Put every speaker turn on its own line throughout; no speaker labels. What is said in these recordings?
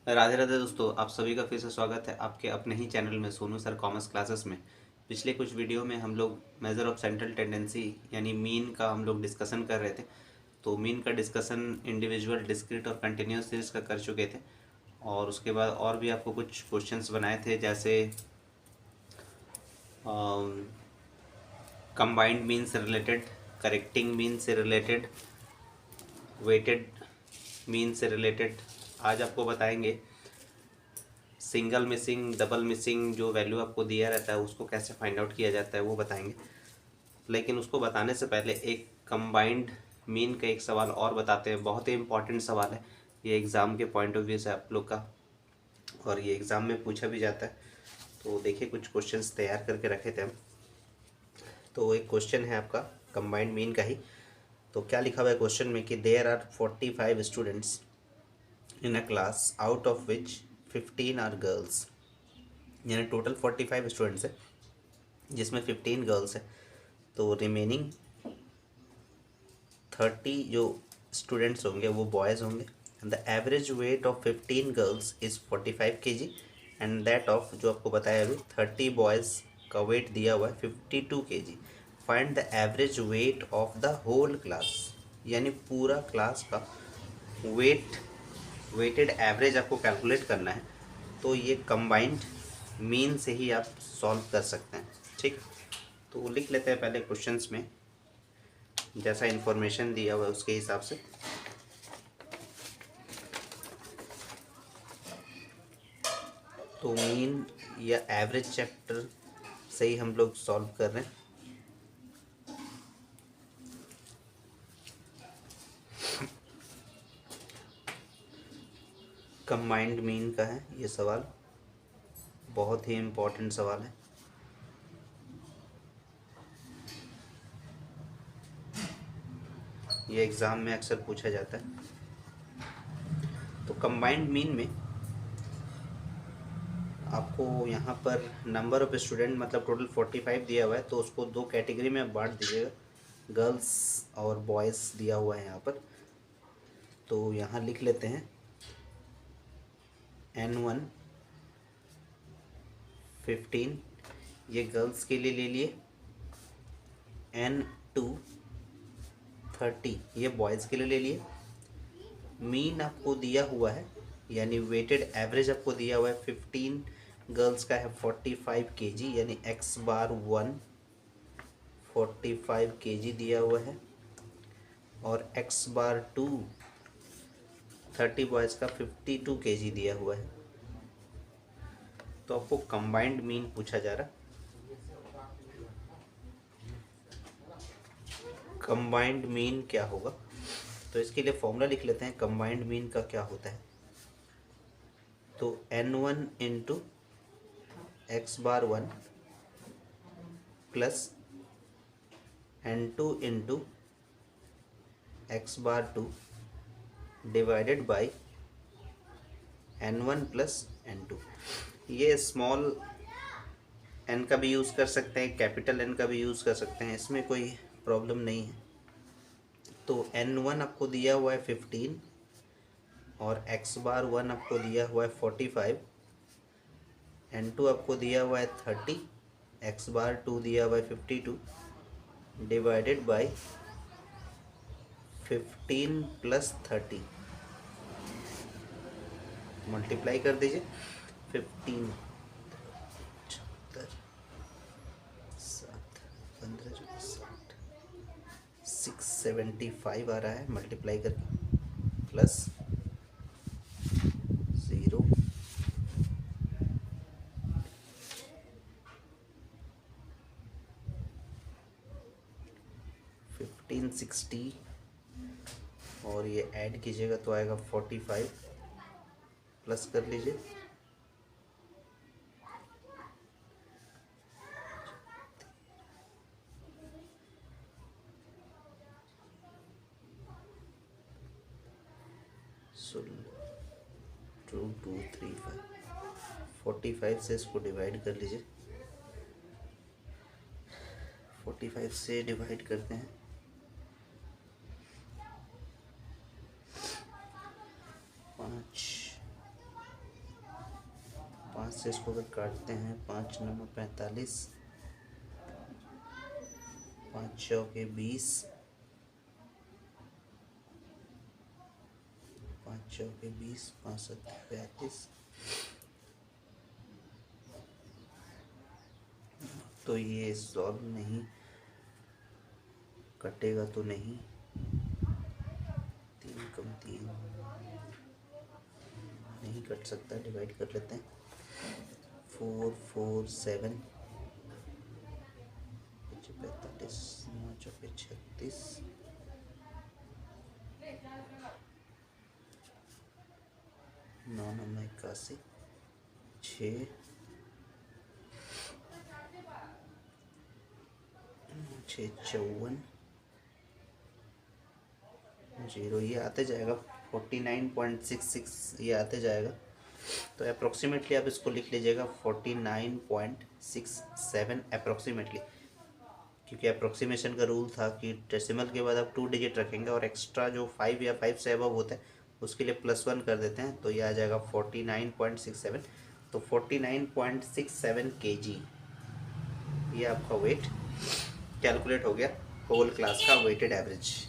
राधे राधे दोस्तों, आप सभी का फिर से स्वागत है आपके अपने ही चैनल में सोनू सर कॉमर्स क्लासेस में। पिछले कुछ वीडियो में हम लोग मेजर ऑफ सेंट्रल टेंडेंसी यानी मीन का हम लोग डिस्कशन कर रहे थे। तो मीन का डिस्कशन इंडिविजुअल, डिस्क्रीट और कंटिन्यूस सीरीज का कर चुके थे। और उसके बाद और भी आपको कुछ क्वेश्चंस बनाए थे, जैसे कंबाइंड मीन से रिलेटेड, करेक्टिंग मीन से रिलेटेड, वेटेड मीन से रिलेटेड। आज आपको बताएंगे सिंगल मिसिंग, डबल मिसिंग, जो वैल्यू आपको दिया रहता है उसको कैसे फाइंड आउट किया जाता है वो बताएंगे। लेकिन उसको बताने से पहले एक कंबाइंड मीन का एक सवाल और बताते हैं। बहुत ही इंपॉर्टेंट सवाल है ये एग्ज़ाम के पॉइंट ऑफ व्यू से आप लोग का, और ये एग्ज़ाम में पूछा भी जाता है। तो देखिए, कुछ क्वेश्चंस तैयार करके रखे थे हम। तो एक क्वेश्चन है आपका कंबाइंड मीन का ही। तो क्या लिखा हुआ है क्वेश्चन में कि there are 45 students in a class out of which 15 are girls. यानी टोटल 45 स्टूडेंट्स है जिसमें 15 गर्ल्स है। तो रिमेनिंग 30 जो स्टूडेंट्स होंगे वो बॉयज़ होंगे। The average weight of 15 girls is 45 kg and that of, जो आपको बताया अभी, 30 बॉयज़ का वेट दिया हुआ है 52 kg। Find the average weight of the whole class. यानी पूरा क्लास का वेटेड एवरेज आपको कैलकुलेट करना है। तो ये कंबाइंड मीन से ही आप सॉल्व कर सकते हैं। ठीक, तो लिख लेते हैं पहले क्वेश्चंस में जैसा इन्फॉर्मेशन दिया हुआ है उसके हिसाब से। तो मीन या एवरेज चैप्टर से ही हम लोग सॉल्व कर रहे हैं। कंबाइंड मीन का है ये सवाल, बहुत ही इम्पोर्टेंट सवाल है। ये एग्ज़ाम में अक्सर पूछा जाता है। तो कंबाइंड मीन में आपको यहाँ पर नंबर ऑफ स्टूडेंट मतलब टोटल 45 दिया हुआ है, तो उसको दो कैटेगरी में बांट दीजिएगा, गर्ल्स और बॉयज़ दिया हुआ है यहाँ पर। तो यहाँ लिख लेते हैं N1 15, ये गर्ल्स के लिए ले लिए। N2 30, ये बॉयज़ के लिए ले लिए। मीन आपको दिया हुआ है यानी वेटेड एवरेज आपको दिया हुआ है 15 गर्ल्स का है 45 kg, यानी x बार 1 45 kg दिया हुआ है, और x बार 2 30 बॉयज़ का 52 kg दिया हुआ है। तो आपको कंबाइंड मीन पूछा जा रहा। कंबाइंड मीन क्या होगा, तो इसके लिए फॉर्मूला लिख लेते हैं कंबाइंड मीन का क्या होता है। तो N1 into x bar 1 plus N2 into x bar 2 divided by N1 plus N2। ये स्मॉल n का भी यूज़ कर सकते हैं, कैपिटल N का भी यूज़ कर सकते हैं, इसमें कोई प्रॉब्लम नहीं है। तो N1 आपको दिया हुआ है 15 और x बार 1 आपको दिया हुआ है 45, N2 आपको दिया हुआ है 30, x बार 2 दिया हुआ है 52, डिवाइडेड बाई 15 प्लस 30, मल्टीप्लाई कर दीजिए। 15 7 15 60 675 आ रहा है, मल्टीप्लाई करके प्लस 0 1560 और ये ऐड कीजिएगा तो आएगा 45 प्लस कर लीजिए। टू 2 3 5 45 से इसको डिवाइड कर लीजिए। 45 से डिवाइड करते हैं 5 5 से इसको अगर काटते हैं, 5 9 45, 5 चौके 20, 5 चौके 20, 5 7 35। तो ये सॉल्व नहीं कटेगा तो नहीं, 3 कम 3 नहीं कट सकता, डिवाइड कर लेते हैं। 4 4 7, 45, 9 चौके 36, 9 9 81, 6 6 54, 0 ये आते जाएगा। 49.66 ये आते जाएगा। तो अप्रोक्सीमेटली आप इसको लिख लीजिएगा 49.67 अप्रोक्सीमेटली, क्योंकि अप्रोक्सीमेशन का रूल था कि डेसिमल के बाद आप 2 डिजिट रखेंगे और एक्स्ट्रा जो 5 या 5 से अबव होता है उसके लिए +1 कर देते हैं, तो ये आ जाएगा 49.67। तो 49.67 kg ये आपका वेट कैलकुलेट हो गया, होल क्लास का वेटेड एवरेज।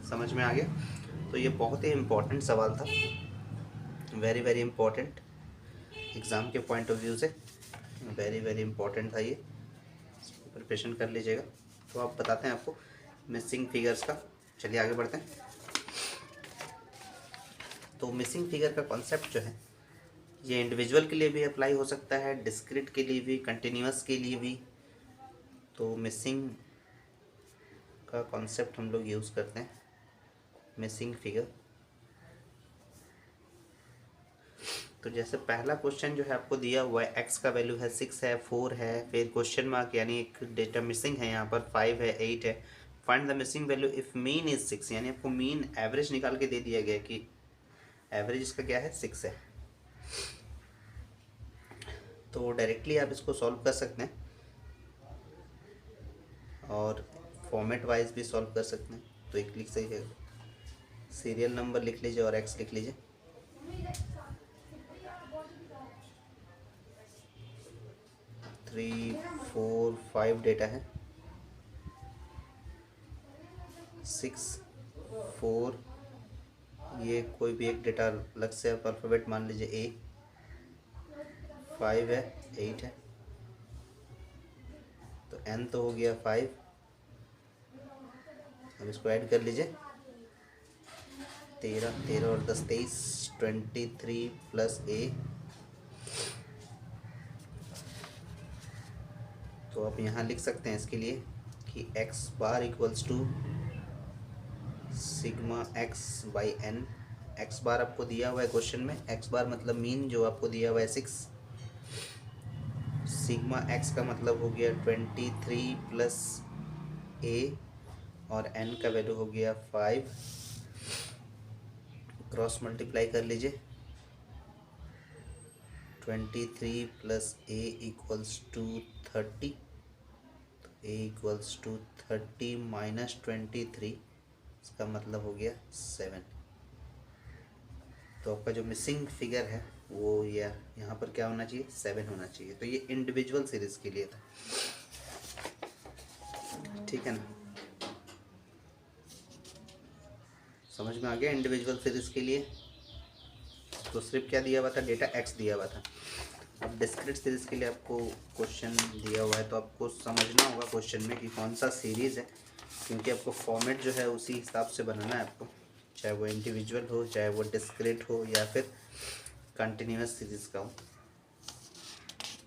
समझ में आ गया? तो ये बहुत ही इम्पोर्टेंट सवाल था, वेरी वेरी इम्पोर्टेंट एग्ज़ाम के पॉइंट ऑफ व्यू से, वेरी वेरी इम्पोर्टेंट था ये, प्रिपरेशन कर लीजिएगा। तो आप बताते हैं आपको मिसिंग फिगर्स का। चलिए आगे बढ़ते हैं। तो मिसिंग फिगर का कॉन्सेप्ट जो है ये इंडिविजुअल के लिए भी अप्लाई हो सकता है, डिस्क्रीट के लिए भी, कंटिन्यूअस के लिए भी। तो मिसिंग का कॉन्सेप्ट हम लोग यूज़ करते हैं, मिसिंग फिगर। तो जैसे पहला क्वेश्चन जो है आपको दिया हुआ है, एक्स का वैल्यू है 6 है, 4 है, फिर क्वेश्चन मार्क यानी एक डेटा मिसिंग है, यहाँ पर 5 है, 8 है। Find the missing value if mean is 6, यानी आपको मीन एवरेज निकाल के दे दिया गया कि एवरेज इसका क्या है, 6 है। तो डायरेक्टली आप इसको सॉल्व कर सकते हैं और फॉर्मेट वाइज भी सॉल्व कर सकते हैं। तो एक लिख सही है, सीरियल नंबर लिख लीजिए और एक्स लिख लीजिए। थ्री 4 5 डेटा है, 6 4, ये कोई भी एक डेटा अलग से आप अल्फ़ाबेट मान लीजिए ए, 5 है, 8 है, तो एन तो हो गया 5। अब इसको ऐड कर लीजिए, 13 13 और 10 23, 23 प्लस ए। तो आप यहाँ लिख सकते हैं इसके लिए कि X bar equals to sigma X by N. X bar आपको दिया हुआ है क्वेश्चन में, एक्स बार मतलब मीन जो आपको दिया हुआ है 6, सिग्मा एक्स का मतलब हो गया 23 प्लस ए और एन का वैल्यू हो गया 5। क्रॉस मल्टीप्लाई कर लीजिए, 23 plus a equals to 30, a equals to 30 minus 23, इसका मतलब हो गया 7। तो आपका जो मिसिंग फिगर है वो यहाँ पर क्या होना चाहिए, 7 होना चाहिए। तो ये इंडिविजुअल सीरीज के लिए था, ठीक है ना? समझ में आ गया? इंडिविजुअल सीरीज के लिए तो सिर्फ क्या दिया हुआ था, डेटा एक्स दिया हुआ था। अब डिस्क्रीट सीरीज के लिए आपको क्वेश्चन दिया हुआ है, तो आपको समझना होगा क्वेश्चन में कि कौन सा सीरीज़ है, क्योंकि आपको फॉर्मेट जो है उसी हिसाब से बनाना है आपको, चाहे वो इंडिविजुअल हो, चाहे वो डिस्क्रीट हो, या फिर कंटिन्यूअस सीरीज़ का हो।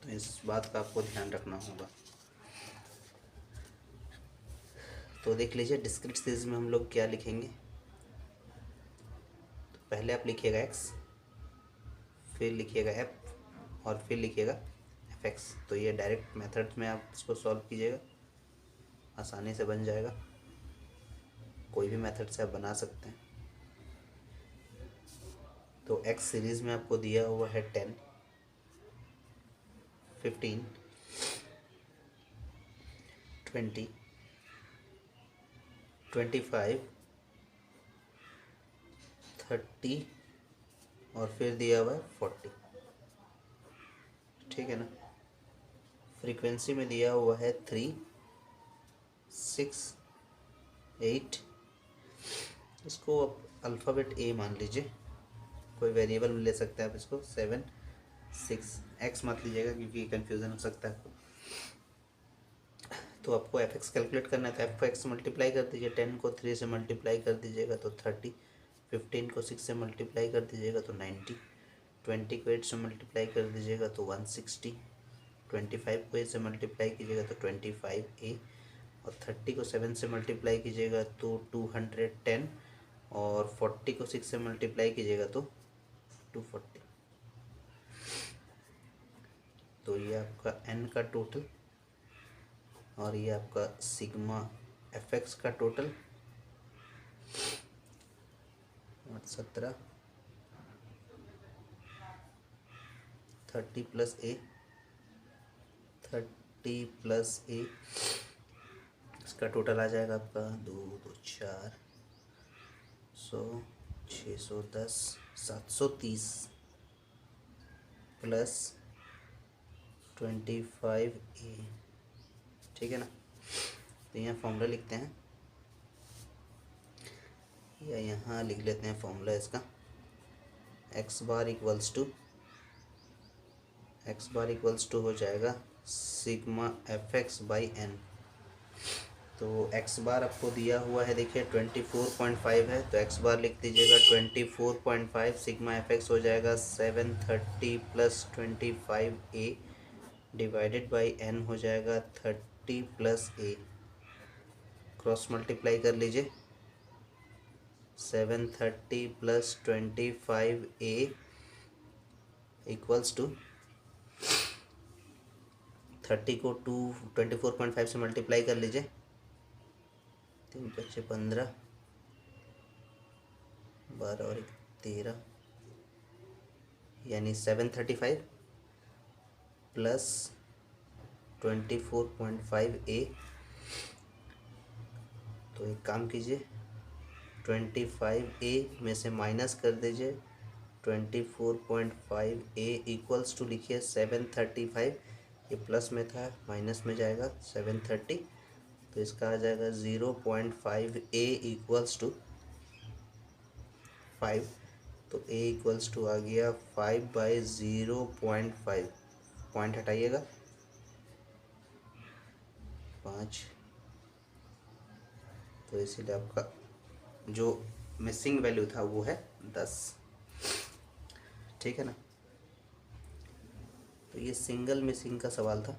तो इस बात का आपको ध्यान रखना होगा। तो देख लीजिए डिस्क्रीट सीरीज में हम लोग क्या लिखेंगे। तो पहले आप लिखिएगा एक्स, फिर लिखिएगा एफ और फिर लिखिएगा एफ एक्स। तो ये डायरेक्ट मेथड में आप इसको सॉल्व कीजिएगा, आसानी से बन जाएगा। कोई भी मेथड से आप बना सकते हैं। तो एक्स सीरीज़ में आपको दिया हुआ है 10, 15, 20, 25, 30 और फिर दिया हुआ है 40। ठीक है ना। फ्रीक्वेंसी में दिया हुआ है 3, 6, 8। इसको आप अल्फ़ाबेट ए मान लीजिए, कोई वेरिएबल ले सकते हैं आप इसको। 7, 6 एक्स मत लीजिएगा क्योंकि कन्फ्यूज़न हो सकता है आपको। तो आपको एफ एक्स कैलकुलेट करना है, तो एफ एक्स मल्टीप्लाई कर दीजिए। 10 को 3 से मल्टीप्लाई कर दीजिएगा तो 30, 15 को 6 से मल्टीप्लाई कर दीजिएगा तो 90, 20 को 8 से मल्टीप्लाई कर दीजिएगा तो 160, 25 को 8 से मल्टीप्लाई कीजिएगा तो 25A, और 30 को 7 से मल्टीप्लाई कीजिएगा तो 210, और 40 को 6 से मल्टीप्लाई कीजिएगा तो 240। तो ये आपका n का टोटल, और ये आपका सिग्मा एफ एक्स का टोटल 17, 30 प्लस ए, 30 प्लस ए, इसका टोटल आ जाएगा आपका 2 2 4 100, 610, 730 प्लस 25A। ठीक है ना। तो यहाँ फॉर्मूला लिखते हैं, या यहाँ लिख लेते हैं फॉर्मूला इसका। एक्स बार इक्वल्स टू हो जाएगा sigma f x by n. तो एक्स बार आपको दिया हुआ है, देखिए 24.5 है, तो एक्स बार लिख दीजिएगा 24.5। सिग्मा एफ एक्स हो जाएगा 730 plus 25A divided by N हो जाएगा 30 प्लस ए। क्रॉस मल्टीप्लाई कर लीजिए, 730 प्लस 25A इक्वल्स टू 30 को 24.5 से मल्टीप्लाई कर लीजिए, 3 5 15, 12 और 13, यानी 735 प्लस 24.5A। तो एक काम कीजिए, 25A में से माइनस कर दीजिए 24.5A इक्वल्स टू लिखिए 735। ये प्लस में था, माइनस में जाएगा 730, तो इसका आ जाएगा 0.5A इक्वल्स टू 5। तो A इक्वल्स टू आ गया 5/0.5। पॉइंट हटाइएगा 5। तो इसीलिए आपका जो मिसिंग वैल्यू था वो है 10। ठीक है ना। तो ये सिंगल मिसिंग का सवाल था।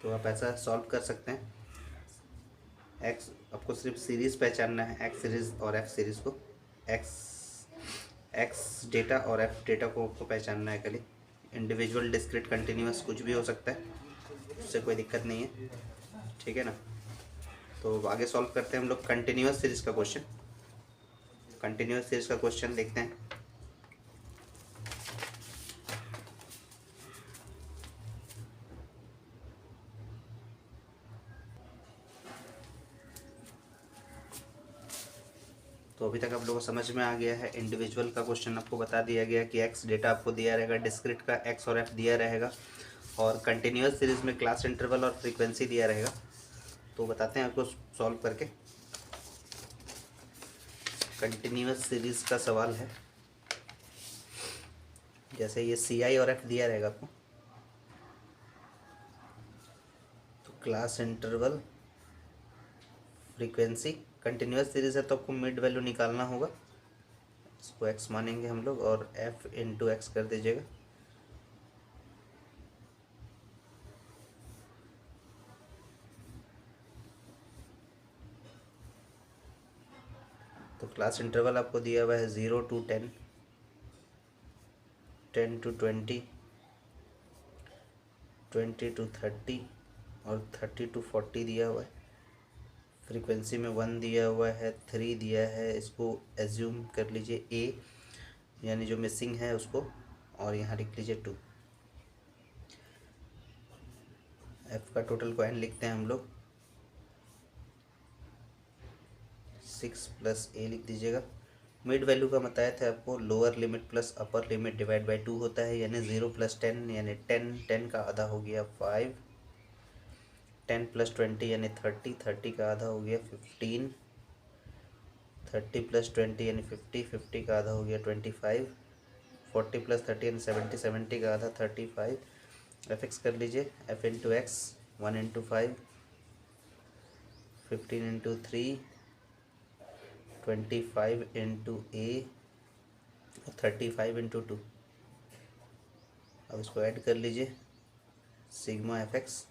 तो आप ऐसा सॉल्व कर सकते हैं। एक्स आपको सिर्फ सीरीज़ पहचानना है, एक्स सीरीज़ और एफ सीरीज़ को। एक्स डेटा और एफ डेटा को आपको पहचानना है खाली। इंडिविजुअल, डिस्क्रीट, कंटिन्यूअस कुछ भी हो सकता है, उससे कोई दिक्कत नहीं है। ठीक है ना। तो आगे सॉल्व करते हैं हम लोग कंटिन्यूअस सीरीज़ का क्वेश्चन। कंटिन्यूअस सीरीज़ का क्वेश्चन देखते हैं। तो अभी तक आप लोगों को समझ में आ गया है। इंडिविजुअल का क्वेश्चन आपको बता दिया गया कि एक्स डेटा आपको दिया रहेगा, डिस्क्रीट का एक्स और एफ दिया रहेगा, और कंटिन्यूअस सीरीज़ में क्लास इंटरवल और फ्रीक्वेंसी दिया रहेगा। तो बताते हैं आपको सॉल्व करके। कंटिन्यूअस सीरीज़ का सवाल है, जैसे ये सी आई और एफ दिया रहेगा आपको, तो class interval, frequency, continuous series है तो आपको मिड वैल्यू निकालना होगा। इसको एक्स मानेंगे हम लोग, और एफ इंटू एक्स कर दीजिएगा। तो क्लास इंटरवल आपको दिया हुआ है 0 to 10, 10 to 20, 20 to 30 और 30 to 40 दिया हुआ है। फ्रीक्वेंसी में 1 दिया हुआ है, 3 दिया है, इसको एज्यूम कर लीजिए ए, यानी जो मिसिंग है उसको, और यहाँ लिख लीजिए 2। एफ का टोटल को एन लिखते हैं हम लोग, 6 प्लस ए लिख दीजिएगा, मिड वैल्यू का बताया था आपको, lower limit plus upper limit divide by 2 होता है, यानी 0 प्लस 10 यानी 10, 10 का आधा हो गया 5, 10 प्लस 20 यानी 30, 30 का आधा हो गया 15, 30 प्लस 20 यानी 50, 50 का आधा हो गया 25, 40 प्लस 30 यानी 70, 70 का आधा 35। एफ एक्स कर लीजिए, F into X 1 into 5, 15 into 3, 25 into A, 35 into 2। अब इसको ऐड कर लीजिए, सिग्मा एफ एक्स,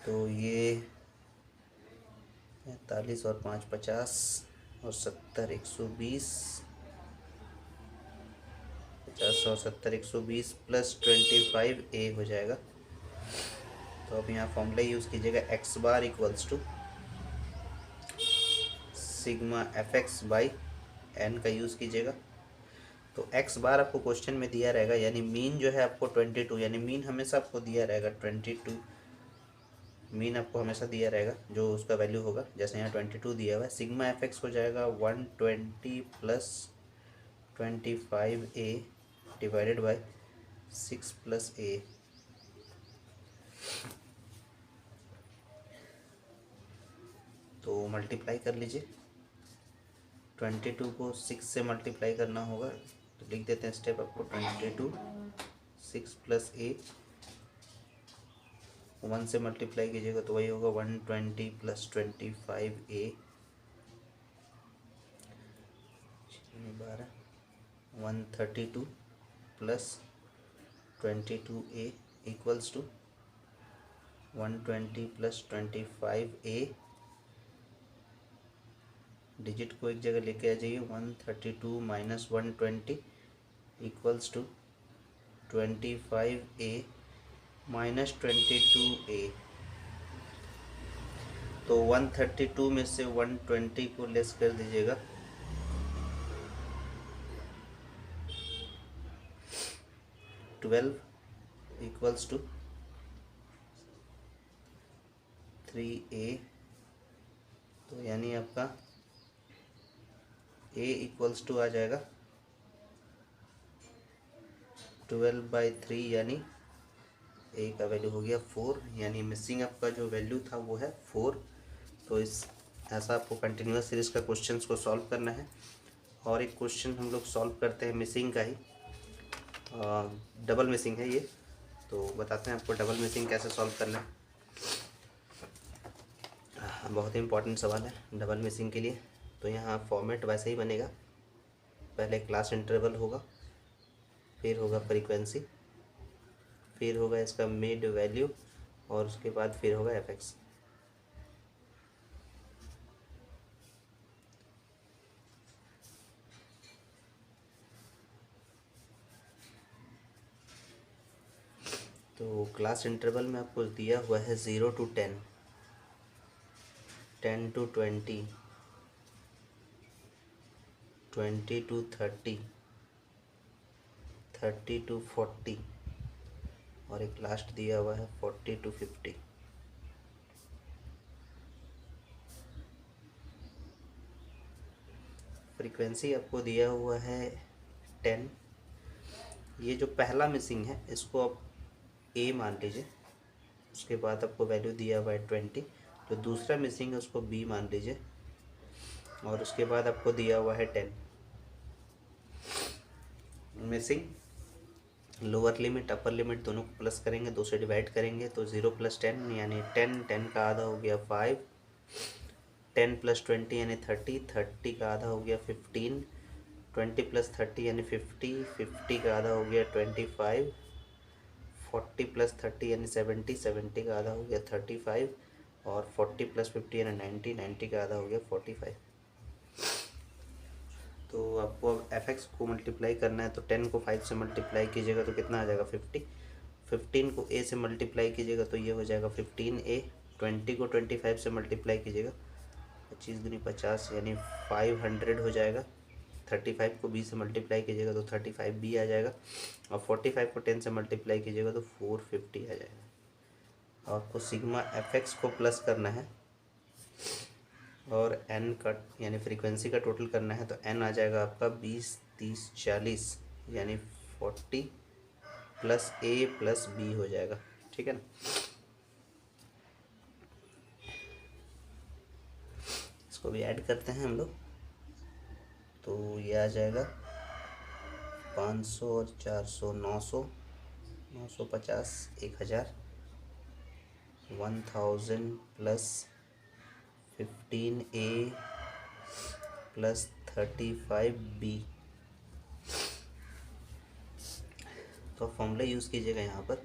तो ये 45 और 5 50 और 70 120, 50 और 70 120 प्लस 25 ए हो जाएगा। तो अब यहाँ फॉर्मूला यूज़ कीजिएगा, x bar equals to sigma f x by n का यूज़ कीजिएगा। तो एक्स बार आपको क्वेश्चन में दिया रहेगा, यानी मीन जो है आपको 22, यानी मीन हमेशा आपको दिया रहेगा 22, मीन आपको हमेशा दिया रहेगा जो उसका वैल्यू होगा, जैसे यहाँ 22 दिया हुआ है। सिग्मा एफ एक्स हो जाएगा 120 plus 25 A divided by 6 plus A. तो मल्टीप्लाई कर लीजिए, 22 को 6 से मल्टीप्लाई करना होगा, तो लिख देते हैं स्टेप आपको, 22 6 प्लस ए, 1 से मल्टीप्लाई कीजिएगा तो वही होगा 120 plus 25 a, 132 plus 22 a equals to 120 plus 25 a, digit को एक जगह लेके आ जाइए, 132 minus 120 equals to 25 a minus 22 a. तो 132 में से 120 को लेस कर दीजिएगा, 12 इक्वल्स टू 3a। तो यानी आपका a इक्वल्स टू आ जाएगा 12/3, यानी a का वैल्यू हो गया 4, यानी मिसिंग आपका जो वैल्यू था वो है 4। तो इस ऐसा आपको कंटिन्यूस सीरीज का क्वेश्चंस को सॉल्व करना है। और एक क्वेश्चन हम लोग सॉल्व करते हैं मिसिंग का ही, डबल मिसिंग है ये, तो बताते हैं आपको डबल मिसिंग कैसे सॉल्व करना है। बहुत ही इंपॉर्टेंट सवाल है डबल मिसिंग के लिए। तो यहाँ फॉर्मेट वैसे ही बनेगा, पहले क्लास इंटरवल होगा, फिर होगा फ्रीक्वेंसी, फिर होगा इसका मिड वैल्यू, और उसके बाद फिर होगा एफ एक्स। तो क्लास इंटरवल में आपको दिया हुआ है 0 to 10, 10 to 20, 20 to 30, 30 to 40, और एक लास्ट दिया हुआ है 40 to 50। फ्रीक्वेंसी आपको दिया हुआ है 10। ये जो पहला मिसिंग है इसको आप ए मान लीजिए, उसके बाद आपको वैल्यू दिया हुआ है 20। जो दूसरा मिसिंग है उसको बी मान लीजिए, और उसके बाद आपको दिया हुआ है 10। Missing lower limit upper limit दोनों को प्लस करेंगे, 2 से डिवाइड करेंगे, तो 0 प्लस 10 यानी 10, 10 का आधा हो गया 5, 10 प्लस 20 यानी 30, 30 का आधा हो गया 15, 20 प्लस 30 यानी 50, 50 का आधा हो गया 25, 40 प्लस 30 यानी 70, 70 का आधा हो गया 35, और 40 प्लस 50 यानी 90, 90 का आधा हो गया 45। तो आपको अब एफ एक्स को मल्टीप्लाई करना है, तो 10 को 5 से मल्टीप्लाई कीजिएगा तो कितना आ जाएगा 50, 15 को a से मल्टीप्लाई कीजिएगा तो ये हो जाएगा 15a, 20 को 25 से मल्टीप्लाई कीजिएगा 25 दूनी 50 यानी 500 हो जाएगा, 35 को b से मल्टीप्लाई कीजिएगा तो 35b आ जाएगा, और 45 को 10 से मल्टीप्लाई कीजिएगा तो 450 आ जाएगा। और आपको सिग्मा एफ एक्स को प्लस करना है, और n का यानी फ्रीक्वेंसी का टोटल करना है तो n आ जाएगा आपका 20, 30, 40 यानी 40 प्लस a प्लस b हो जाएगा। ठीक है ना। इसको भी ऐड करते हैं हम लोग, तो ये आ जाएगा 500 और 400 900, 950, 1000, 1000 प्लस 15a प्लस 35b। तो फॉर्मूला यूज़ कीजिएगा यहाँ पर,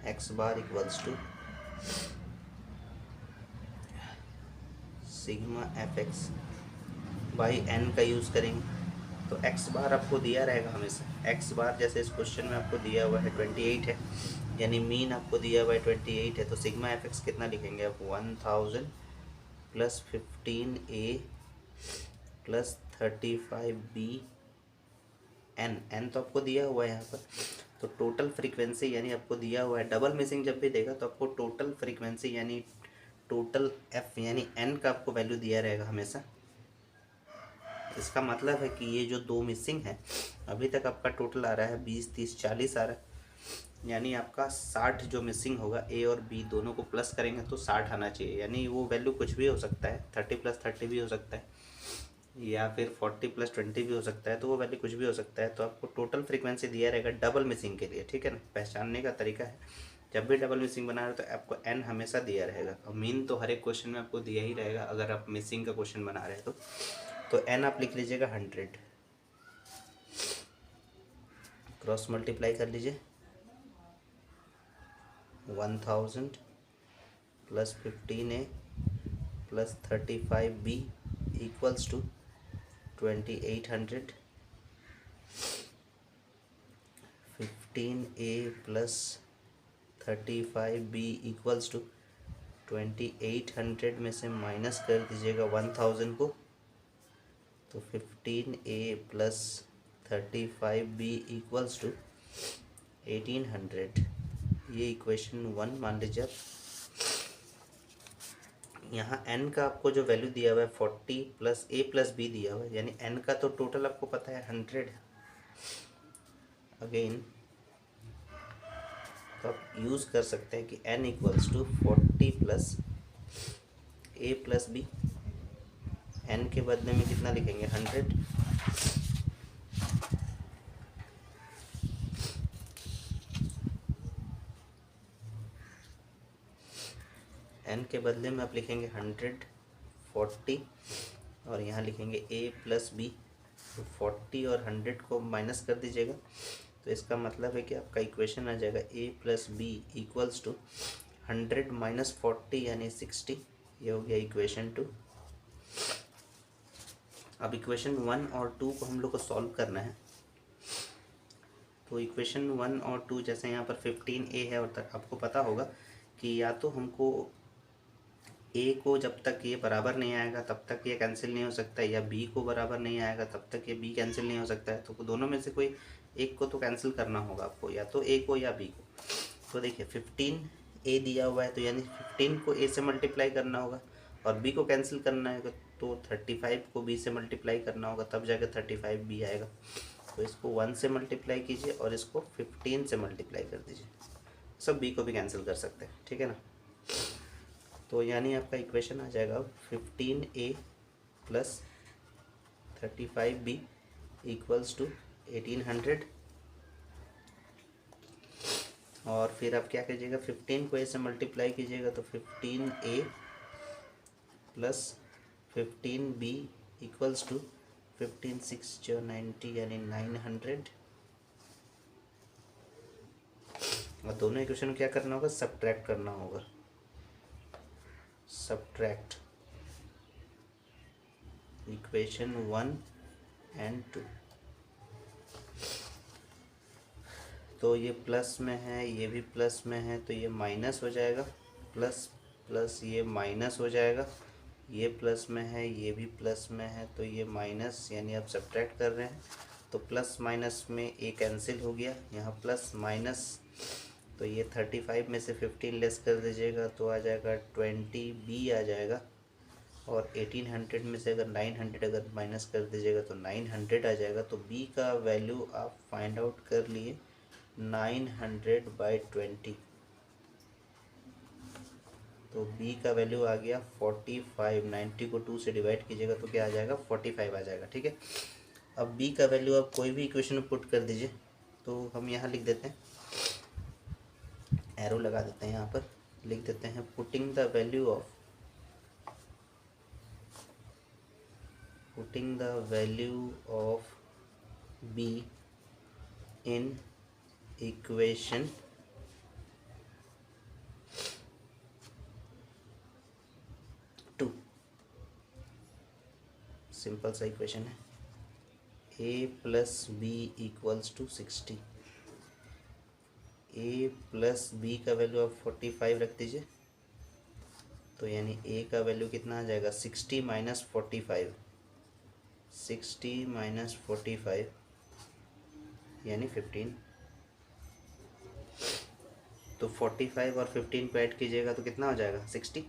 x bar equals to sigma f x by n का यूज़ करेंगे। तो x बार आपको दिया रहेगा हमेशा, x बार जैसे इस क्वेश्चन में आपको दिया हुआ है 28 है, यानी मीन आपको दिया हुआ है 28 है, तो सिग्मा एफ एक्स कितना लिखेंगे आप 1000 plus 15a plus 35b N तो आपको दिया हुआ है यहाँ पर। तो टोटल फ्रीक्वेंसी यानी आपको दिया हुआ है, डबल मिसिंग जब भी देगा तो आपको टोटल फ्रीक्वेंसी यानी टोटल एफ यानी एन का आपको वैल्यू दिया रहेगा हमेशा। इसका मतलब है कि ये जो दो मिसिंग है, अभी तक आपका टोटल आ रहा है 20, 30, 40 आ रहा है, यानी आपका 60 जो मिसिंग होगा, ए और बी दोनों को प्लस करेंगे तो 60 आना चाहिए। यानी वो वैल्यू कुछ भी हो सकता है, 30 प्लस 30 भी हो सकता है, या फिर 40 प्लस 20 भी हो सकता है, तो वो वैल्यू कुछ भी हो सकता है। तो आपको टोटल फ्रीक्वेंसी दिया रहेगा डबल मिसिंग के लिए। ठीक है ना। पहचानने का तरीका है, जब भी डबल मिसिंग बना रहे हो तो आपको एन हमेशा दिया रहेगा, और मीन तो हर एक क्वेश्चन में आपको दिया ही रहेगा अगर आप मिसिंग का क्वेश्चन बना रहे हैं तो एन आप लिख लीजिएगा 100, क्रॉस मल्टीप्लाई कर लीजिए 1000 plus 15a plus 35b equals to 2800, 15a plus 35b equals to 2800 में से माइनस कर दीजिएगा 1000 को, तो 15a plus 35b equals to 1800। ये इक्वेशन 1 मान लीजिए आप। यहाँ n का आपको जो वैल्यू दिया हुआ है 40 प्लस a प्लस b दिया हुआ है, यानी n का तो टोटल आपको पता है 100। अगेन तो आप यूज़ कर सकते हैं कि n equals to 40 plus a plus b, n के बदले में कितना लिखेंगे 100, n के बदले में आप लिखेंगे 100, 40 और यहाँ लिखेंगे a प्लस b। तो 40 और 100 को माइनस कर दीजिएगा, तो इसका मतलब है कि आपका इक्वेशन आ जाएगा a plus b equals to 100 minus 40 यानी 60। ये हो गया इक्वेशन 2। अब इक्वेशन 1 और 2 को हम लोग को सॉल्व करना है। तो इक्वेशन 1 और 2 जैसे यहाँ पर 15a है, और तक आपको पता होगा कि या तो हमको a को जब तक ये बराबर नहीं आएगा तब तक ये कैंसिल नहीं हो सकता है, या b को बराबर नहीं आएगा तब तक ये b कैंसिल नहीं हो सकता है। तो दोनों में से कोई एक को तो कैंसिल करना होगा आपको, या तो a को या b को। तो देखिए 15a दिया हुआ है, तो यानी 15 को a से मल्टीप्लाई करना होगा, और b को कैंसिल करना है तो 35 को b से मल्टीप्लाई करना होगा, तब जाकर 35b आएगा। तो इसको 1 से मल्टीप्लाई कीजिए और इसको 15 से मल्टीप्लाई कर दीजिए, सब b को भी कैंसिल कर सकते हैं। ठीक है ना। तो यानी आपका इक्वेशन आ जाएगा 15a plus 35b equals to 1800। और फिर आप क्या कीजिएगा, 15 को a से मल्टीप्लाई कीजिएगा तो 15a plus 15b equals to 15 6 जो 90 यानी 900। और दोनों इक्वेशन क्या करना होगा, सब्ट्रैक्ट करना होगा, सब्ट्रैक्ट इक्वेशन 1 एंड 2। तो ये प्लस में है, ये भी प्लस में है, तो ये माइनस हो जाएगा, प्लस प्लस ये माइनस हो जाएगा, ये प्लस में है, ये भी प्लस में है, तो ये माइनस, यानी आप सब्ट्रैक्ट कर रहे हैं तो प्लस माइनस में ए कैंसिल हो गया, यहाँ प्लस माइनस तो ये 35 में से 15 लेस कर दीजिएगा तो आ जाएगा 20 बी आ जाएगा। और 1800 में से अगर 900 अगर माइनस कर दीजिएगा तो 900 आ जाएगा। तो बी का वैल्यू आप फाइंड आउट कर लिए 900/20। तो b का वैल्यू आ गया 45। 90 को 2 से डिवाइड कीजिएगा तो क्या आ जाएगा 45 आ जाएगा। ठीक है, अब b का वैल्यू आप कोई भी इक्वेशन में पुट कर दीजिए। तो हम यहाँ लिख देते हैं, एरो लगा देते हैं, यहाँ पर लिख देते हैं putting the value of b in equation 2। Simple सा इक्वेशन है, a + b = 60। a + b का वैल्यू आप 45 रख दीजिए। तो यानी a का वैल्यू कितना आ जाएगा 60 - 45। 60 - 45 यानी 15। तो 45 और 15 को ऐड कीजिएगा तो कितना हो जाएगा 60।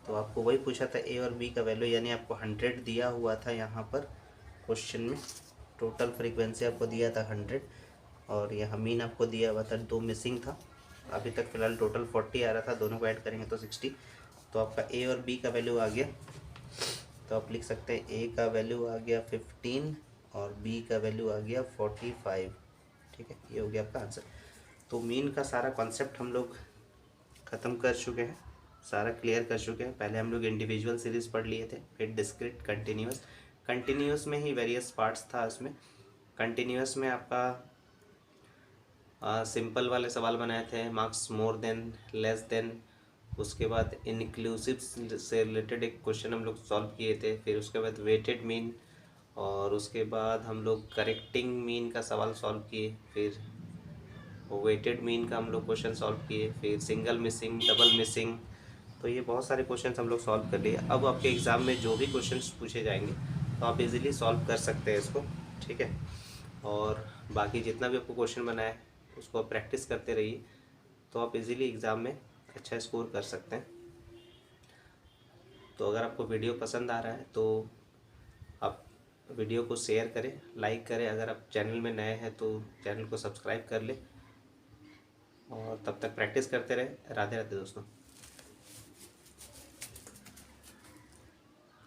तो आपको वही पूछा था a और b का वैल्यू, यानी आपको 100 दिया हुआ था यहाँ पर क्वेश्चन में। टोटल फ्रीक्वेंसी आपको दिया था 100 और यहाँ मीन आपको दिया हुआ था 2 मिसिंग था। अभी तक फ़िलहाल टोटल 40 आ रहा था, दोनों को ऐड करेंगे तो 60। तो आपका a और b का वैल्यू आ गया। तो आप लिख सकते हैं a का वैल्यू आ गया 15 और b का वैल्यू आ गया 45। ठीक है, ये हो गया आपका आंसर। तो मीन का सारा कॉन्सेप्ट हम लोग ख़त्म कर चुके हैं, सारा क्लियर कर चुके हैं। पहले हम लोग इंडिविजुअल सीरीज़ पढ़ लिए थे, फिर डिस्क्रीट, कंटिन्यूस में ही वेरियस पार्ट्स था उसमें। कंटिन्यूस में आपका सिंपल वाले सवाल बनाए थे, marks more than, less than. उसके बाद इनक्लूसिव से रिलेटेड एक क्वेश्चन हम लोग सॉल्व किए थे। फिर उसके बाद वेटेड मीन, और उसके बाद हम लोग करेक्टिंग मीन का सवाल सॉल्व किए। फिर वेटेड मीन का हम लोग क्वेश्चन सॉल्व किए। फिर सिंगल मिसिंग, डबल मिसिंग। तो ये बहुत सारे क्वेश्चन हम लोग सॉल्व कर लिए। अब आपके एग्ज़ाम में जो भी क्वेश्चन पूछे जाएंगे तो आप इजीली सॉल्व कर सकते हैं इसको। ठीक है, और बाकी जितना भी आपको क्वेश्चन बनाया है उसको आप प्रैक्टिस करते रहिए, तो आप इजीली एग्ज़ाम में अच्छा स्कोर कर सकते हैं। तो अगर आपको वीडियो पसंद आ रहा है तो आप वीडियो को शेयर करें, लाइक करें। अगर आप चैनल में नए हैं तो चैनल को सब्सक्राइब कर लें, और तब तक प्रैक्टिस करते रहें। राधे राधे दोस्तों।